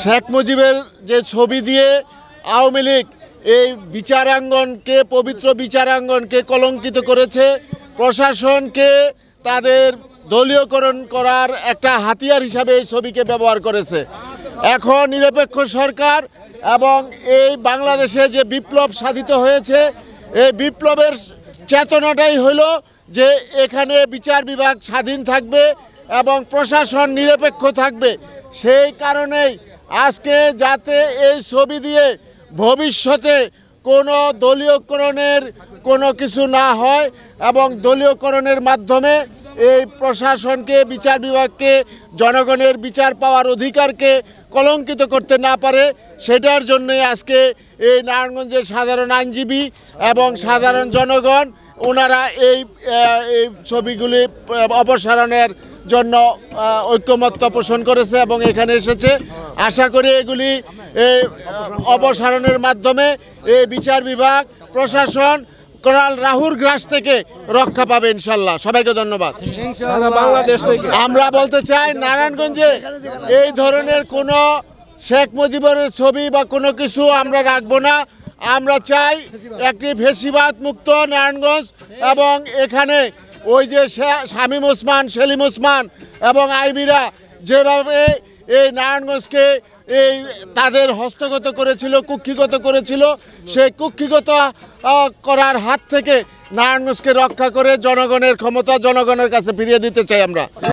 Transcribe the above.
শেখ মুজিবের যে ছবি দিয়ে আওয়ামী লীগ এই বিচারাঙ্গনকে, পবিত্র বিচারাঙ্গনকে কলঙ্কিত করেছে, প্রশাসনকে তাদের দলীয়করণ করার একটা হাতিয়ার হিসাবে এই ছবিকে ব্যবহার করেছে। এখন নিরপেক্ষ সরকার এবং এই বাংলাদেশে যে বিপ্লব সাধিত হয়েছে, এই বিপ্লবের চেতনাটাই হলো যে এখানে বিচার বিভাগ স্বাধীন থাকবে এবং প্রশাসন নিরপেক্ষ থাকবে। সেই কারণেই আজকে যাতে এই ছবি দিয়ে ভবিষ্যতে কোনো দলীয়করণের কোনো কিছু না হয় এবং দলীয়করণের মাধ্যমে এই প্রশাসনকে, বিচার বিভাগকে, জনগণের বিচার পাওয়ার অধিকারকে কলঙ্কিত করতে না পারে, সেটার জন্যই আজকে এই নারায়ণগঞ্জের সাধারণ আইনজীবী এবং সাধারণ জনগণ ওনারা এই ছবিগুলি অপসারণের জন্য ঐক্যমত্য পোষণ করেছে এবং এখানে এসেছে। আশা করি এগুলি অপসারণের মাধ্যমে এই বিচার বিভাগ, প্রশাসন করাল রাহুর গ্রাস থেকে রক্ষা পাবে ইনশাল্লাহ। সবাইকে ধন্যবাদ। আমরা বলতে চাই, নারায়ণগঞ্জে এই ধরনের কোনো শেখ মুজিবের ছবি বা কোনো কিছু আমরা রাখবো না। আমরা চাই একটি ফেসিবাদ মুক্ত নারায়ণগঞ্জ এবং এখানে ওই যে শামীম ওসমান, সেলিম ওসমান এবং আইবিরা যেভাবে এই নারায়ণগঞ্জকে এই তাদের হস্তগত করেছিল, কুক্ষিগত করেছিল, সেই কুক্ষিগত করার হাত থেকে নারায়ণগঞ্জকে রক্ষা করে জনগণের ক্ষমতা জনগণের কাছে ফিরিয়ে দিতে চাই আমরা।